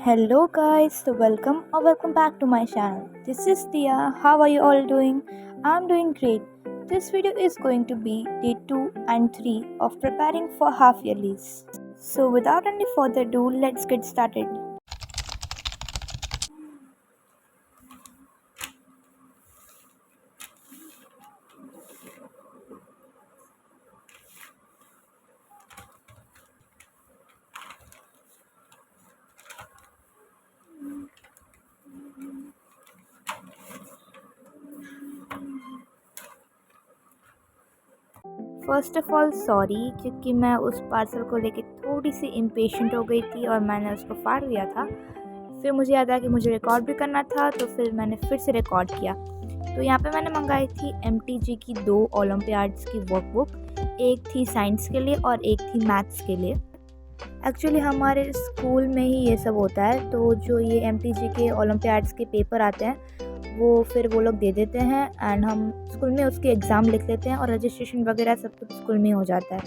Hello guys, so welcome back to my channel. This is Tia. How are you all doing? I'm doing great. This video is going to be day 2 and 3 of preparing for half yearlies. So without any further ado, let's get started. First of all sorry, क्योंकि मैं उस parcel को लेके थोड़ी सी impatient हो गई थी और मैंने उसको फाड़ दिया था। फिर मुझे याद आया कि मुझे रिकॉर्ड भी करना था, तो फिर मैंने फिर से रिकॉर्ड किया। तो यहाँ पे मैंने मंगाई थी MTG की 2 ओलंपियाड्स की वर्कबुक। एक थी साइंस के लिए और एक थी मैथ्स के लिए। एक्चुअली हमारे स्कूल में ही ये सब होता है, तो जो ये MTG के ओलंपियाड्स के पेपर आते हैं वो लोग दे देते हैं एंड हम स्कूल में उसके एग्ज़ाम लिख लेते हैं और रजिस्ट्रेशन वगैरह सब कुछ स्कूल में हो जाता है।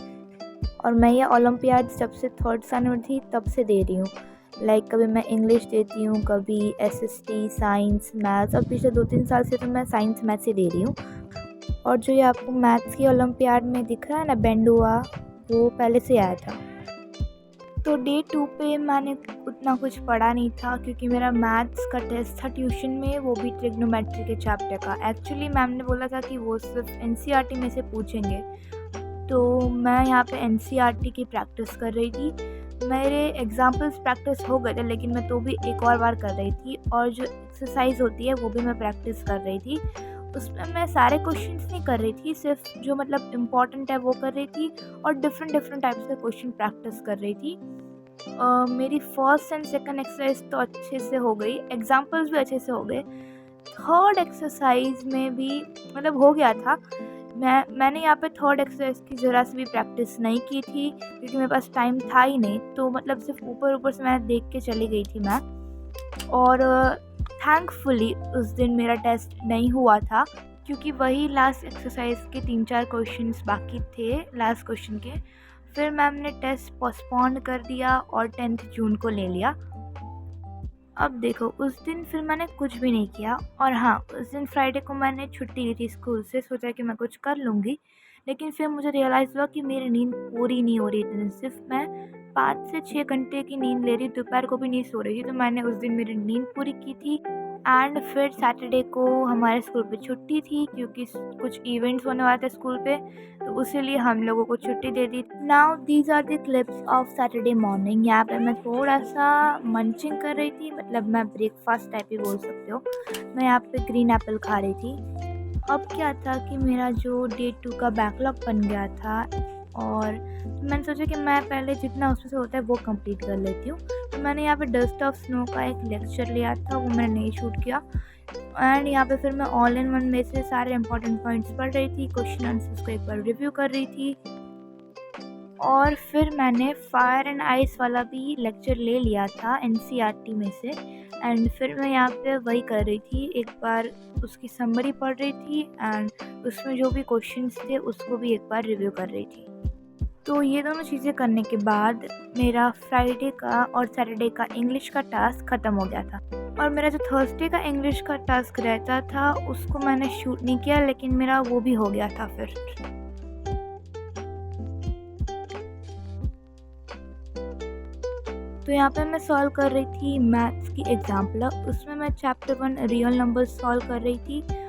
और मैं ये ओलंपियाड जब से 3rd स्टैंडर्ड थी तब से दे रही हूँ। लाइक कभी मैं इंग्लिश देती हूँ, कभी SST, साइंस, मैथ्स, और पिछले 2-3 साल से तो मैं साइंस मैथ्स ही दे रही हूँ। और जो ये आपको मैथ्स की ओलंपियाड में दिख रहा है ना बेंड हुआ, वो पहले से आया था। तो डे 2 पे मैंने उतना कुछ पढ़ा नहीं था, क्योंकि मेरा मैथ्स का टेस्ट था ट्यूशन में, वो भी ट्रिग्नोमेट्री के चैप्टर का। एक्चुअली मैम ने बोला था कि वो सिर्फ NCERT में से पूछेंगे, तो मैं यहाँ पे NCERT की प्रैक्टिस कर रही थी। मेरे एग्जाम्पल्स प्रैक्टिस हो गए थे, लेकिन मैं तो भी एक और बार कर रही थी, और जो एक्सरसाइज होती है वो भी मैं प्रैक्टिस कर रही थी। उसमें मैं सारे क्वेश्चंस नहीं कर रही थी, सिर्फ जो मतलब इम्पॉर्टेंट है वो कर रही थी, और डिफरेंट टाइप्स के क्वेश्चन प्रैक्टिस कर रही थी। मेरी फर्स्ट एंड सेकंड एक्सरसाइज तो अच्छे से हो गई, एग्जाम्पल्स भी अच्छे से हो गए। थर्ड एक्सरसाइज में भी मतलब हो गया था। मैंने यहाँ पे थर्ड एक्सरसाइज की ज़रा से भी प्रैक्टिस नहीं की थी, क्योंकि मेरे पास टाइम था ही नहीं। तो मतलब सिर्फ ऊपर से मैं देख के चली गई थी मैं। और थैंकफुली उस दिन मेरा टेस्ट नहीं हुआ था, क्योंकि वही लास्ट एक्सरसाइज के 3-4 क्वेश्चंस बाकी थे लास्ट क्वेश्चन के। फिर मैम ने टेस्ट पोस्टपोन कर दिया और 10th जून को ले लिया। अब देखो, उस दिन फिर मैंने कुछ भी नहीं किया। और हाँ, उस दिन फ्राइडे को मैंने छुट्टी ली थी स्कूल से, सोचा कि मैं कुछ कर लूँगी। लेकिन फिर मुझे रियलाइज़ हुआ कि मेरी नींद पूरी नहीं हो रही थी। सिर्फ मैं 5 से 6 घंटे की नींद ले रही, दोपहर को भी नहीं सो रही थी। तो मैंने उस दिन मेरी नींद पूरी की थी। एंड फिर सैटरडे को हमारे स्कूल पे छुट्टी थी, क्योंकि कुछ इवेंट्स होने वाले थे स्कूल पे, तो इसीलिए हम लोगों को छुट्टी दे दी। Now these are the clips of Saturday morning. यहाँ पे मैं थोड़ा सा मंचिंग कर रही थी, मतलब मैं ब्रेकफास्ट टाइप ही बोल सकते हो। मैं यहाँ पे ग्रीन एप्पल खा रही थी। अब क्या था कि मेरा जो डे 2 का बैकलॉग बन गया था, और मैंने सोचा कि मैं पहले जितना उसमें से होता है वो कंप्लीट कर लेती हूँ। तो मैंने यहाँ पे डस्ट ऑफ स्नो का एक लेक्चर लिया था, वो मैंने नहीं शूट किया। एंड यहाँ पे फिर मैं ऑल इन वन में से सारे इंपॉर्टेंट पॉइंट्स पढ़ रही थी, क्वेश्चन आंसर्स को एक बार रिव्यू कर रही थी। और फिर मैंने फायर एंड आइस वाला भी लेक्चर ले लिया था NCERT में से। एंड फिर मैं यहाँ पे वही कर रही थी, एक बार उसकी समरी पढ़ रही थी एंड उसमें जो भी क्वेश्चंस थे उसको भी एक बार रिव्यू कर रही थी। तो ये दोनों चीज़ें करने के बाद मेरा फ्राइडे का और सैटरडे का इंग्लिश का टास्क ख़त्म हो गया था। और मेरा जो थर्सडे का इंग्लिश का टास्क रहता था उसको मैंने शूट नहीं किया, लेकिन मेरा वो भी हो गया था फिर। तो यहाँ पे मैं सॉल्व कर रही थी मैथ्स की एग्जाम्पल। उसमें मैं चैप्टर 1 रियल नंबर सॉल्व कर रही थी,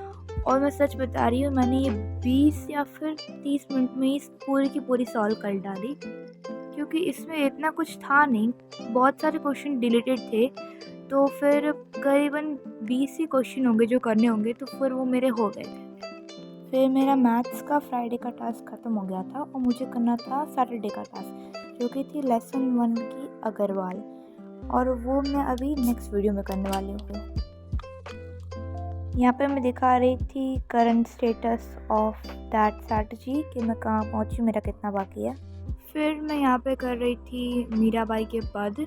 और मैं सच बता रही हूँ, मैंने ये 20 या फिर 30 मिनट में ही पूरी की पूरी सॉल्व कर डाली, क्योंकि इसमें इतना कुछ था नहीं, बहुत सारे क्वेश्चन डिलीटेड थे। तो फिर करीबन 20 ही क्वेश्चन होंगे जो करने होंगे, तो फिर वो मेरे हो गए थे। फिर मेरा मैथ्स का फ्राइडे का टास्क ख़त्म हो गया था, और मुझे करना था सैटरडे का टास्क, जो कि थी लेसन 1 की अग्रवाल, और वो मैं अभी नेक्स्ट वीडियो में करने वाली हूँ। यहाँ पे मैं दिखा रही थी current status of that strategy, कि मैं कहाँ पहुँची, मेरा कितना बाकी है। फिर मैं यहाँ पे कर रही थी मीराबाई के पद।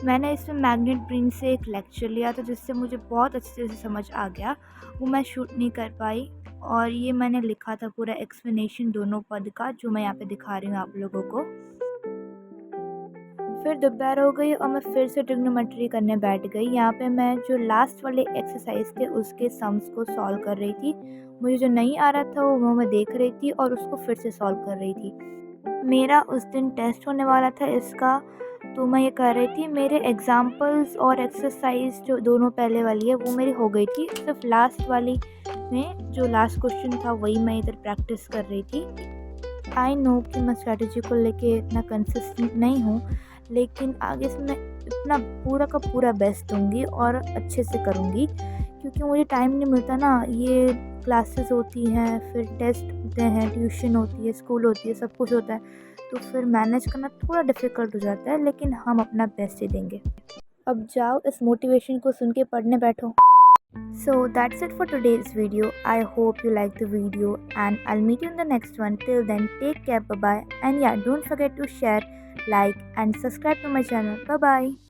मैंने इसमें मैग्नेट ब्रेन से एक लेक्चर लिया था, जिससे मुझे बहुत अच्छे से समझ आ गया। वो मैं शूट नहीं कर पाई, और ये मैंने लिखा था पूरा एक्सप्लेनेशन दोनों पद का, जो मैं यहाँ पे दिखा रही हूँ आप लोगों को। फिर दोपहर हो गई और मैं फिर से ट्रिग्नोमेट्री करने बैठ गई। यहाँ पे मैं जो लास्ट वाले एक्सरसाइज थे उसके सम्स को सॉल्व कर रही थी। मुझे जो नहीं आ रहा था वो मैं देख रही थी और उसको फिर से सॉल्व कर रही थी। मेरा उस दिन टेस्ट होने वाला था इसका, तो मैं ये कर रही थी। मेरे एग्ज़ाम्पल्स और एक्सरसाइज जो दोनों पहले वाली है वो मेरी हो गई थी, सिर्फ लास्ट वाली में जो लास्ट क्वेश्चन था वही मैं इधर प्रैक्टिस कर रही थी। आई नो कि मैं स्ट्रैटेजी को लेके इतना कंसिस्टेंट नहीं हूँ, लेकिन आगे से मैं अपना पूरा का पूरा बेस्ट दूँगी और अच्छे से करूँगी, क्योंकि मुझे टाइम नहीं मिलता ना। ये क्लासेस होती हैं, फिर टेस्ट होते हैं, ट्यूशन होती है, स्कूल होती है, सब कुछ होता है, तो फिर मैनेज करना थोड़ा डिफ़िकल्ट हो जाता है, लेकिन हम अपना बेस्ट ही देंगे। अब जाओ इस मोटिवेशन को सुन के पढ़ने बैठो। So that's it for today's video. I hope you liked the video and I'll meet you in the next one. Till then, take care, bye bye, and yeah, don't forget to share, like and subscribe to my channel. Bye bye.